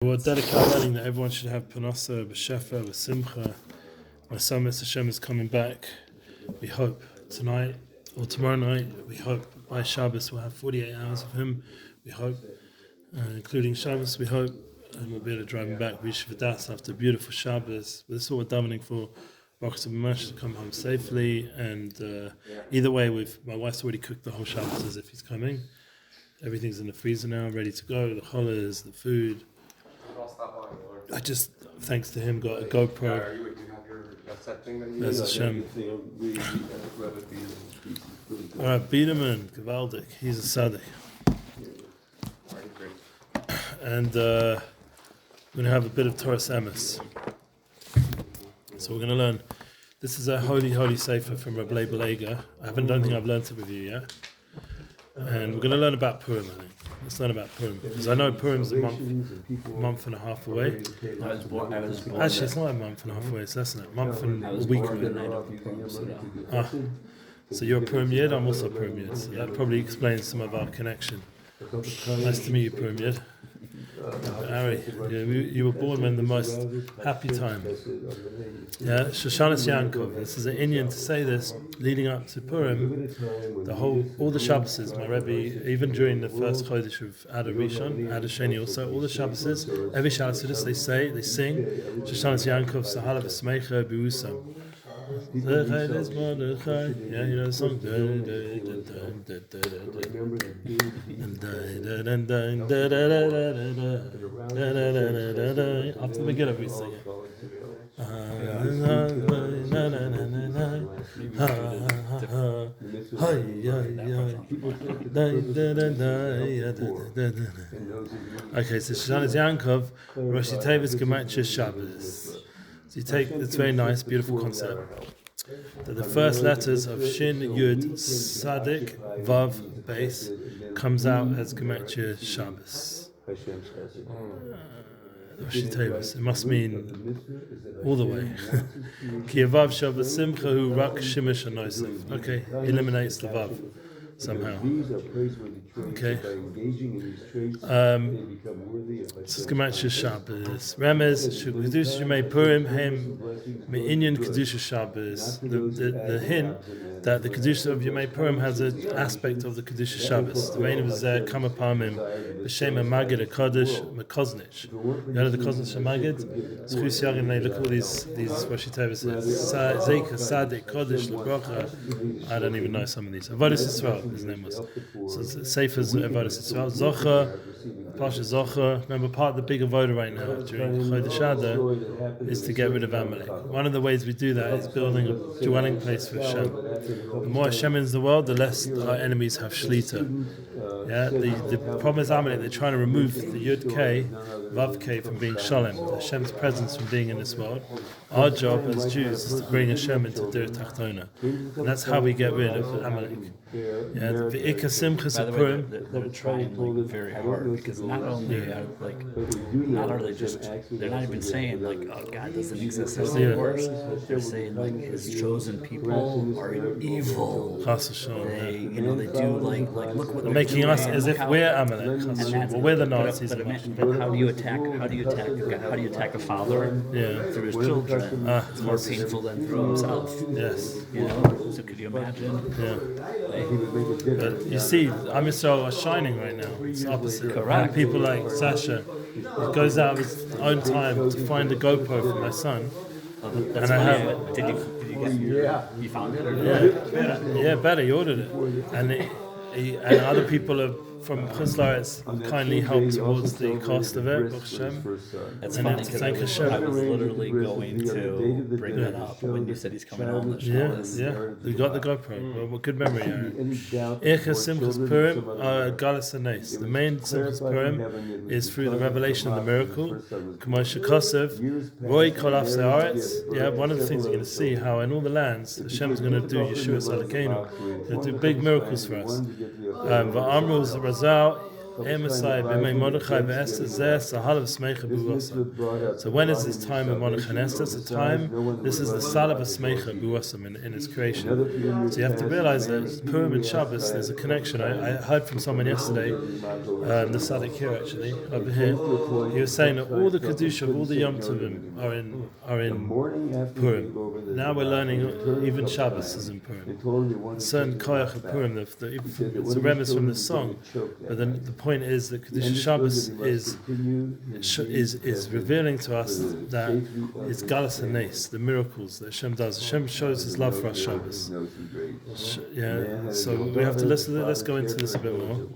We're dedicating that everyone should have Panasa, B'Shefa, B'Simcha. My son, Mr. Shem, is coming back. We hope tonight or tomorrow night. We hope by Shabbos we'll have 48 hours of him. We hope, including Shabbos. We hope, and we'll be able to drive him back. We should das after a beautiful Shabbos. But this is what we're davening for. Baruch to come home safely. And either way, my wife's already cooked the whole Shabbos as if he's coming. Everything's in the freezer now, ready to go. The challahs, the food. I just, thanks to him, got a GoPro. There's Hashem. Alright, Biederman, Gewaldig. He's a Tzaddik. And we're going to have a bit of Toras Emmes. So we're going to learn. This is a holy sefer from Rebbe Leibal Eiger. Don't think I've learned it with you yet. And we're going to learn about Purim, I think. Let's learn about Purim. Because I know Purim's a month and a half away. Actually, it's not a month and a half away, it's less than that. Month and a week away. So you're a Purim Yid, I'm also a Purim Yid. So that probably explains some of our connection. Nice to meet you, Purim Yid. Ari, you were born when the most happy time. Yeah, Shoshanas Yankov. This is an Indian to say this leading up to Purim. All the Shabbos, my Rebbe, even during the first Chodesh of Adar Rishon, Adar Sheni, also all the Shabbos, every Shabbos they sing Shoshanas Yankov, Sahala v'Smeicha B'Usam. Yeah, you know the song. After the Megillah we sing it. Okay, so Shoshanas Yankov, Rosh Tevis Gematria Shabbos. So you take, it's very nice, beautiful concept. That the first letters of Shin, Yud, Sadik, Vav, Beis comes out as Gematria Shabbos. It must mean all the way. Ki Vav Shabbos Simcha Hu Rak Shimish Anosef. Okay, eliminates the Vav somehow. Okay. This is Gematria Shabbos. Remez Shekudush Yemei Purim Hem Me'inyan Kedusha Shabbos. The hint that the Kedusha of Yemei Purim has an aspect of the Kedusha Shabbos. The main of Zeh Kama Pamim B'Shem Magid HaKadosh Mekoznich. You know the Koznich Magid? Schus Yagin. They look at all these Rashi Tevis. Zeika Sadik Kodesh LeBrocha. I don't even know some of these. Avodas Yisrael, his name was. So Sefer's Avodas Yisrael. Zocha, Pasha Zocha. Remember, part of the big avodah right now during Chodesh Adar is to get rid of Amalek. One of the ways we do that is building a dwelling place for Hashem. The more Hashem is in the world, the less our enemies have shlita. Yeah, the problem is Amalek. They're trying to remove the Yud K, Vav K from being Shalem, Hashem's presence from being in this world. Our job as Jews is to bring Hashem into Dir Tachtona, and that's how we get rid of Amalek. Yeah, the Ikka Simchas of Purim. They're trying very hard because not only not are they just, they're not even saying oh God doesn't exist. They're saying worse. They're saying His chosen people are evil. They they do look what they're making us as if we're Amalek. Well, we're the Nazis. But how do you attack God? How do you attack a father? Through his children. It's more painful than through himself. Yes. So could you imagine? Yeah. But you see, Am Yisrael are shining right now. It's opposite. Correct. And people like Sasha, he goes out of his own time to find a GoPro for my son. That's and I funny. have. Did you found it? Or Yeah, better. He ordered it, and other people have. From Chutz kindly helped towards the cost of it. That's funny because I was literally going to bring that up when you said he's coming on the show. Yeah. We got the GoPro. Well, good memory, Aaron. Ircha Simchas Purim, Galas Hanes. The main Simchas Purim is through the revelation of the miracle. K'moshe Kosev, Roy Kolaf Se'aretz. Yeah, one of the things you're going to see how in all the lands Hashem's going to do Yeshua Salakenu. He'll do big miracles for us. Va'amru Razal Emasai b'mei Mordechai v'Esther zeh sahal v'smeicha b'uasa. So when is this time of Mordechai and Esther? It's a time, this is the sal of v'smeicha b'uasa in its creation. So you have to realize that Purim and Shabbos, there's a connection. I heard from someone yesterday, the Tzaddik here actually, over here, he was saying that all the Kedusha of all the Yom Tovim are in Purim. Now we're learning even Shabbos is in Purim. A certain koyach of Purim, it's a remiss from the song, but then the point is that Kedusha Shabbos is revealing to us that it's Galas and Nes, the miracles that Hashem does. Hashem shows His love for us Shabbos. Yeah, so we have to listen. Let's go into this a bit more.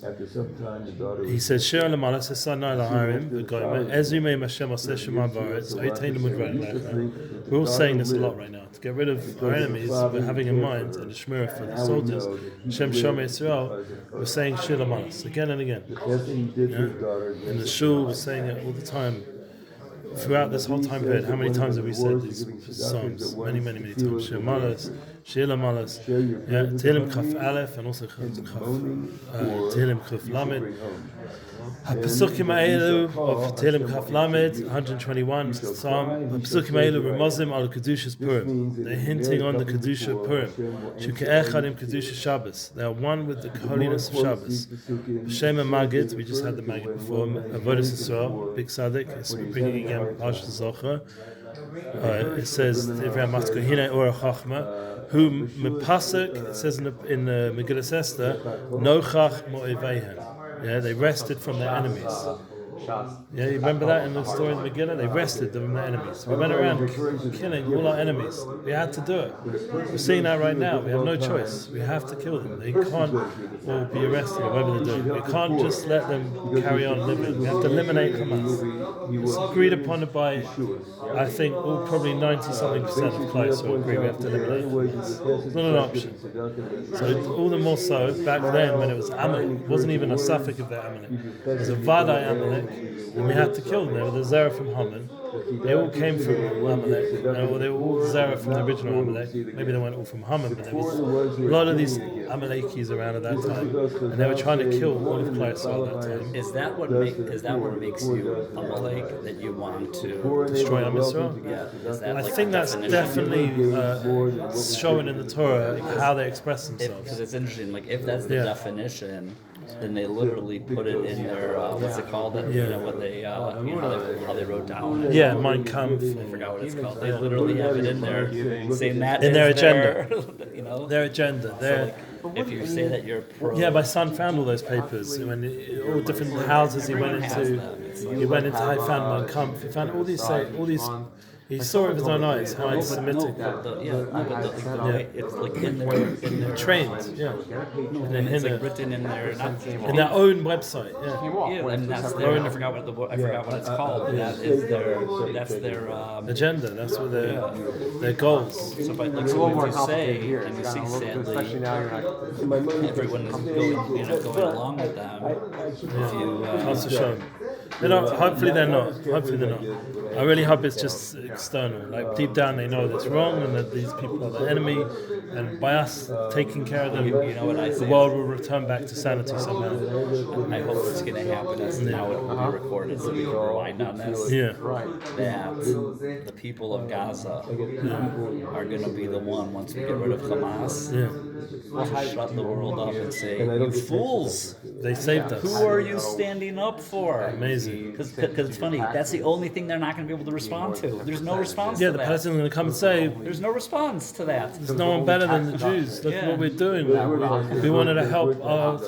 After some time, the daughter He says, "Shir lamala sesana laharim v'goyim ezrimei Hashem aseh shema ba'aretz oitein l'mudrat lecha." We're all saying this a lot right now. To get rid of our enemies, we're having in mind and the shmirah for the soldiers. Hashem Shomei Yisrael. We're saying Shir lamalas again and again. Yeah? In the shul, we're saying it all the time. Throughout this whole time period, how many times have we said these psalms? Many times. Shir malas, Shir lamalas, yeah, Tehillim Chaf Aleph, and also Tehillim Chaf Lamed. HaPesukim Ha'elu of Tehillim Chaf Lamed, 121 Psalm. HaPesukim Ha'elu Remozim al Kedushas Purim. They're hinting on the Kedusha of Purim. Shuke'echad im Kedusha Shabbos. They are one with the holiness of Shabbos. B'Shem Magid, we just had the Magid before. Avodas Yisrael, Big Tzaddik, it's bringing again Parshas Zocher. It says Divrei Matzko Hine Ora Chachma, who mepasek. It says in the Megillas Esther, Nochach Mo'eveihem. Yeah, they rested from their enemies. Yeah, you remember that in the story in the Megillah? They rested from their enemies. We went around killing all our enemies. We had to do it. We're seeing that right now. We have no choice. We have to kill them. They can't all be arrested or whatever they're doing. We can't just let them carry on living. We have to eliminate Hamas. It's agreed upon by, I think, probably 90-something% of Klai will agree we have to eliminate Hamas. It's not an option. So all the more so, back then when it was Amalek, it wasn't even a suffix of their Amalek. It was a Vadai Amalek. And we had to kill them. They were the Zerah from Haman. They all came from Amalek. They were all Zerah from the original Amalek. Maybe they weren't all from Haman, but there was a lot of these Amalekis around at that time, and they were trying to kill all of Klai Yisrael at that time. Is that what makes you Amalek, that you want to destroy Am Yisrael? Yeah. Is that I like think the that's definition? definitely shown in the Torah how they express themselves. Because it's interesting. Like if that's the definition, then they literally put it in their what's it called? You know what they how they wrote down. Yeah, Mein Kampf. I forgot what it's called. They literally have it in there, saying that in their agenda. You know, their agenda. If you say that you're pro, yeah, my son found all those papers. When all different houses he went into, I found Mein Kampf. He found all these. He saw it with his own eyes, how anti-Semitic. It's like in their trained, yeah. It's like written in their in their own website, yeah. And that's their. I forgot what it's called. But that's their agenda. That's what their goals. So, but like, so if you say, and you see, sadly, everyone is going along with them. If you, they're not. Hopefully they're not. I really hope it's just external. Like deep down, they know that's wrong, and that these people are the enemy. And by us taking care of them, you know what I say? The world will return back to sanity somehow. I hope what's going to happen is now it will be recorded, so we can rewind on this. Yeah. That the people of Gaza are going to be the one once we get rid of Hamas. To shut the world up and say, "You fools! They saved us. Who are you standing up for?" Amazing. Because it's funny. That's the only thing they're not going to be able to respond to. There's no response to that. Yeah, the Palestinians are going to come and say, there's no response to that. There's no one better than the Jews. Look at what we're doing. We wanted to help our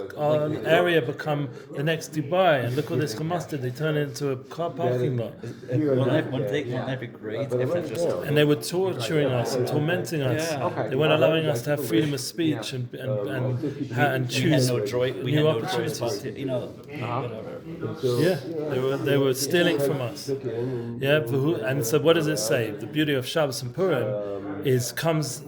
area become the next Dubai, and look what this Hamas did. They turned it into a car parking lot. Wouldn't that be great if it just... And they were torturing us and tormenting us. They weren't allowing us to have freedom of speech and choose new opportunities. Whatever. Yeah, they were stealing from us. Yeah, and so what does it say? The beauty of Shabbos and Purim comes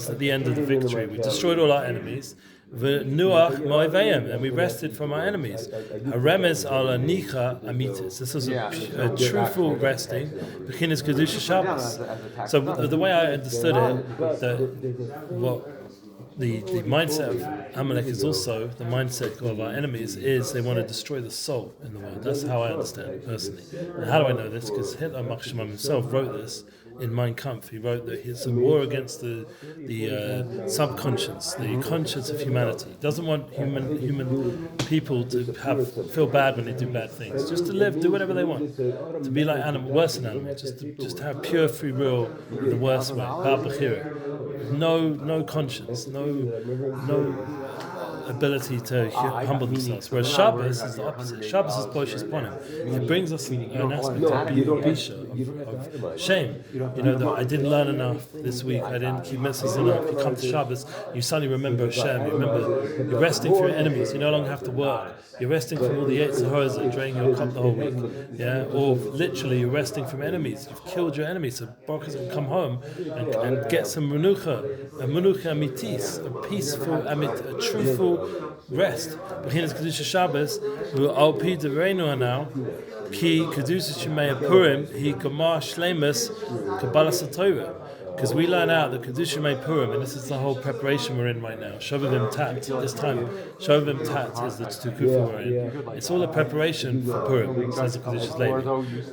at the end of the victory. We destroyed all our enemies. And we rested from our enemies. Haremes ala nicha amitis. This was a truthful resting. Beginnes Kedusha Shabbos. So the way I understood it, the mindset of Amalek is also the mindset of our enemies is they want to destroy the soul in the world. That's how I understand it personally. And how do I know this? Because Hitler Machshemam himself wrote this in Mein Kampf. He wrote that it's a war against the subconscious, the conscience of humanity. He doesn't want human people to feel bad when they do bad things. Just to live, do whatever they want. To be like worse than animals. Just to have pure free will in the worst way. No conscience, no ability to humble themselves. Whereas Shabbos is the opposite. Shabbos is Bosh's Ponim. It brings us an aspect of bisha, of shame. That I didn't learn enough this week. I didn't keep mitzvahs enough. You come to Shabbos, you suddenly remember Hashem. You're resting for your enemies. You no longer have to work. You're resting from all the Yetzirahs that drain your cup the whole week. Yeah, or literally you're resting from enemies. You've killed your enemies. So Baruch can come home and get some menucha, a menucha amitis, a peaceful, a truthful rest. B'chinas Kedusha Shabbos, who al pi dereinu now, ki Kedusha Shemei Purim, he gamar shleimus kabbalas haTorah. Because we learn out that Kedusha Shemei Purim, and this is the whole preparation we're in right now. Shovavim Tat, this time, Shovavim Tat is the Tukufa we're in. It's all a preparation for Purim, says the Kedusha's lady.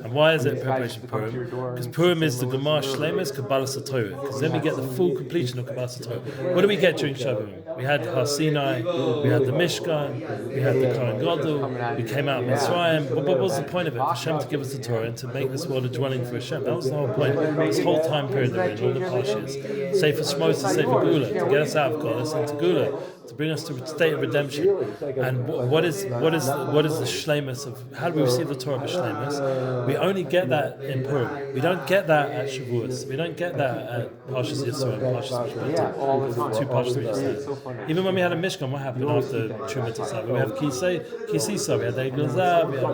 And why is it preparation for Purim? Because Purim is the Gemar Shleimus Kabbalas haTorah. Because then we get the full completion of Kabbalas haTorah. What do we get during Shovavim? We had Har Sinai, we had the Mishkan, we had the Kohen Gadol, we came out of Mitzrayim. What was the point of it? For Hashem to give us the Torah and to make this world a dwelling for Hashem. That was the whole point. This whole time period that we're in. The Parshas, Sefer Shmos and Sefer Gula, to get us out of Golos into Gula, to bring us to a state of redemption. And what is the shleimus of how do we receive the Torah b'shleimus? We only get that in Purim. We don't get that at Shavuos. We don't get that at Parshas Yisro and Parshas Mishpatim. Two Parshas we just had. Even when we had a Mishkan, what happened after Truma Tzava? We have Kisisa, we had the Eglazav, we had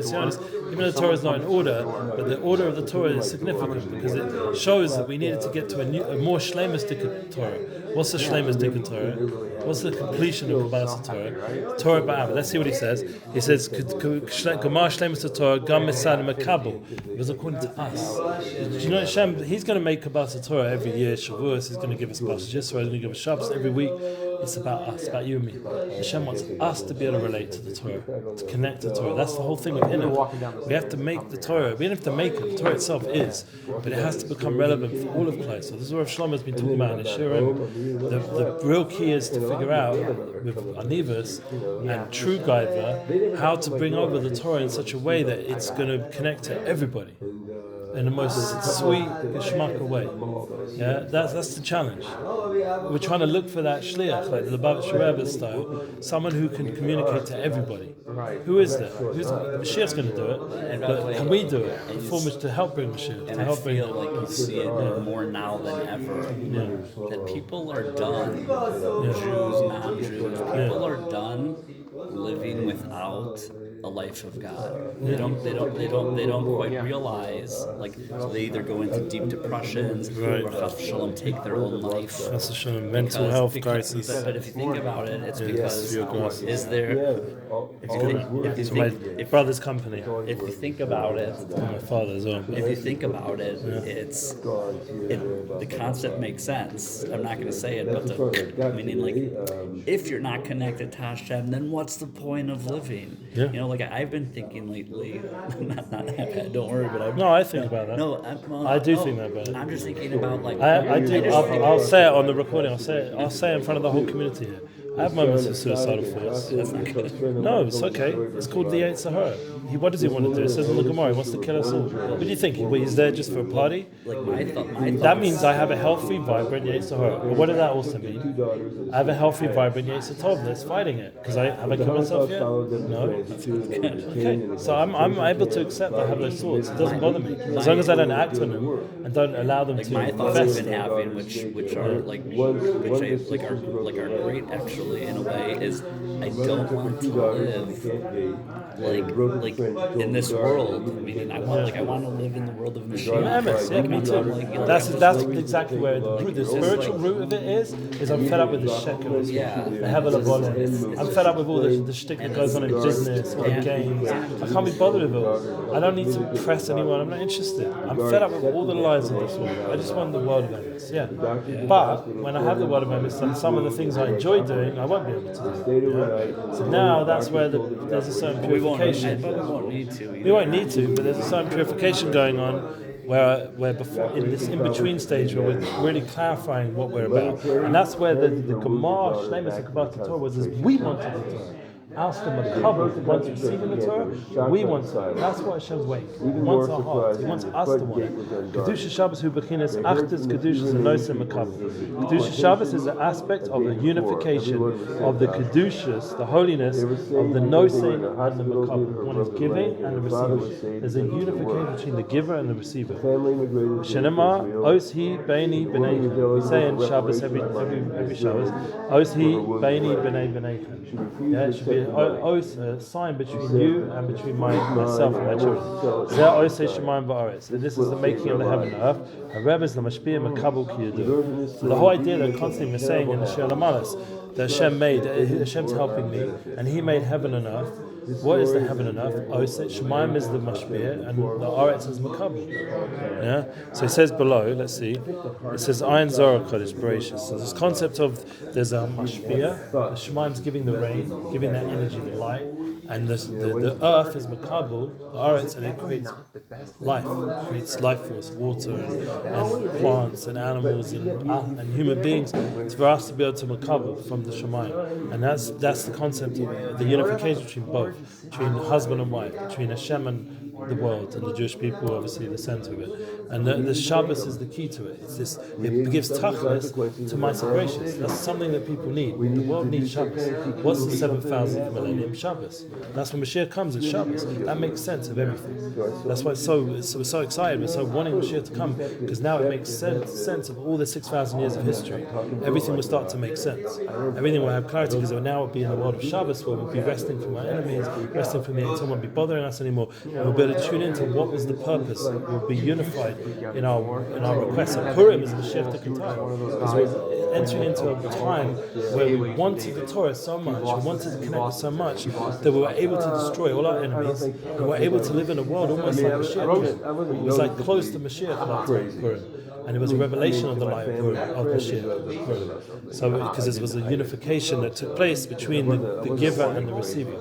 Chazon. Even though the Torah is not in order, but the order of the Torah is significant because it shows that we needed to get to a more shleimus Torah. What's the shleimus Torah? What's the completion of Kabbalas Torah? Torah ba'am. Let's see what he says. He says, "Gemar shleimus Torah gam misad makabel." It was according to us. Do you know Hashem? He's going to make Kabbalas Torah every year. Shavuos. He's going to give us Parshas Yisro. He's going to give us Shabbos every week. It's about us, about you and me. Hashem wants us to be able to relate to the Torah, to connect to the Torah. That's the whole thing with Hinnom. We have to make the Torah. We don't have to make it. The Torah itself is, but it has to become relevant for all of Klai. So this is what Rav Shlomo has been talking about in the Shirim. The real key is to figure out with Anivas and True Gaiva how to bring over the Torah in such a way that it's going to connect to everybody in the most sweet geschmack way. Yeah, that's the challenge. We're trying to look for that shliach, like the Lubavitcher Rebbe style, someone who can communicate to everybody. Who is there? Mashiach's going to do it, but can we do it? To help bring Mashiach, to help bring. I feel like you see it more now than ever. That people are done. Jews, non-Jews, people are done living without a life of God. They don't quite realize, like, so they either go into deep depressions or chas shalom take their own life. Chas shalom, mental health crisis. But if you think about it, it's because is there? My brother's company. If you think about it, my father as well. If you think about it, the concept makes sense. I'm not going to say it, but meaning like, if you're not connected to Hashem, then what's the point of living? Yeah. You know, like I've been thinking lately. Don't worry, but I think about that. No, I do think about it. I'm just thinking about like. I do. I'll say it on the recording. I'll say it in front of the whole community here. I have moments of suicidal thoughts. That's not good. No, it's okay. It's called the Yetzirah. What does he want to do? It says in the Gemara, he wants to kill us all. What do you think? He's there just for a party? Like my thoughts. That means I have a healthy, vibrant Yetzirah. But what does that also mean? I have a healthy, vibrant Yetzirah that's fighting it. Because have I killed myself yet? No. Okay. So I'm able to accept that I have those thoughts. It doesn't bother me. As long as I don't act on them and don't allow them like to my thoughts fester. I've been having, which are like our great actual actually, in a way, is I don't want to live like in this world. Meaning, I want to live in the world of Mashiach. Emes, yeah, me too. That's exactly where the spiritual root of it is I'm fed up with the shekel. Yeah. The hevel of olim. I'm fed up with all the shtick that goes on in business, all the games. I can't be bothered with it all. I don't need to impress anyone. I'm not interested. I'm fed up with all the lies of this world. I just want the world of Emes. Yeah. But when I have the world of Emes, and some of the things I enjoy doing, I won't be able to do. Yeah? So now that's where there's a certain purification. But we won't need to. We won't need to, but there's a certain purification going on where before in this in-between stage where we're really clarifying what we're about. And that's where the Gemara, Shleimus Kabbalah Torah was as we wanted the Torah. Ask the Makabah, once receiving the Torah, we want it. That's what Hashem's waiting. He wants our heart. He wants us to want it. Kedusha Shabbos hu bechinas achdas kedushas and noisem Makabah. Kedusha Shabbos is an aspect of the unification of the kedushas, the holiness of the noisem and the Makabah. One is giving and the receiving. There's a unification between the giver and the receiver. Shenema oshi beini b'nei. We say in Shabbos every Shabbos, oshi beini b'nei b'nei. Yeah, it should be a sign between you and between myself and my children. So this is the making of the heaven and earth. So the whole idea that constantly we're saying in the Shir Lamalas that Hashem made, Hashem's helping me, and He made heaven and earth. What is the heaven and earth? Shemaim is the mashpia, and the aretz is makabel. Yeah. So it says below. Let's see. It says Ayin Zorah Kodesh Bereshis. So this concept of there's a mashpia. The Shemaim's giving the rain, giving that energy, the light, and the earth is makabel, the aretz, and it creates life. It creates life force, water, and plants, and animals, and human beings. It's for us to be able to makabel from the Shemaim, and that's the concept of the unification between both. Between husband and wife, between Hashem and the world, and the Jewish people, obviously the center of it. And the Shabbos is the key to it. It's this. It gives tachlis to my separations. That's something that people need. The world needs Shabbos. What's the 7,000th millennium? Shabbos. That's when Mashiach comes. It's Shabbos. That makes sense of everything. That's why we're so excited. We're so wanting Mashiach to come because now it makes sense of all the 6,000 years of history. Everything will start to make sense. Everything will have clarity because now we'll be in the world of Shabbos where we'll be resting from our enemies, resting from the enemy, won't be bothering us anymore. We'll be able to tune into what was the purpose. We'll be unified in our requests. And Purim is Mashiach Tikkun time because we're entering into a time where we wanted the Torah so much, we wanted to connect with so much that we were able to destroy all our enemies. And we were able to live in a world almost like Mashiach. It was like close to Mashiach at that time, Purim. And it was a revelation of the light of Mashiach. So because it was a unification that took place between the giver and the receiver.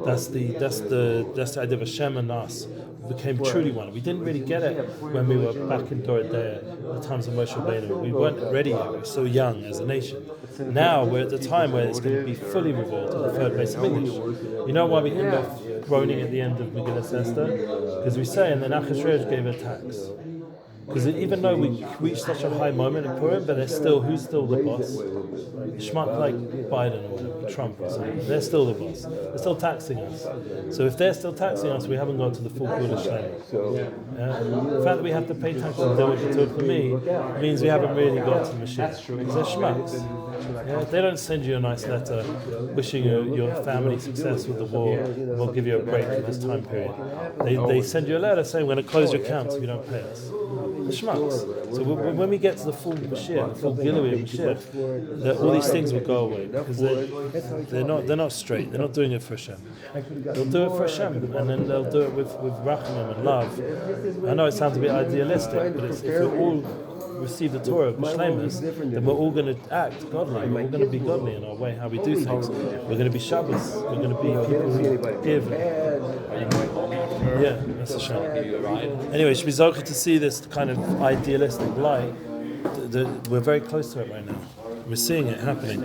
That's the idea of Hashem and us. We became truly one. We didn't really get it when we were back in Dorodea, the times of Moshe Rabbeinu. We weren't ready yet. We were so young as a nation. Now we're at the time where it's going to be fully revealed in the third base of English. You know why we end up groaning at the end of Megillah Esther? Because we say, and then Achashverosh gave a tax. Because even though we reached such a high moment in Purim, but who's still the boss? Schmuck like Biden or whatever, Trump or something. They're still the boss. They're still taxing us. So if they're still taxing us, we haven't got to the full Gula Shlema. The fact that we have to pay taxes and do it for me means we haven't really got to Mashiach. Because they're schmucks. Yeah, they don't send you a nice letter wishing your family success with the war and we'll give you a break in this time period. They send you a letter saying we're going to close your accounts if you don't pay us. The schmucks. So when we get to the full Mashiach, the full Gilui of Mashiach, all these things will go away because they're not straight. They're not doing it for Hashem. They'll do it for Hashem, and then they'll do it with rachamim and love. I know it sounds a bit idealistic, but if we all receive the Torah of Shleimus, then we're all going to act godly. We're all going to be godly in our way, how we do things. We're going to be Shabbos. We're going to be people who give. Yeah, that's a shame. Anyway, it should be zocher to see this kind of idealistic light. We're very close to it right now. We're seeing it happening.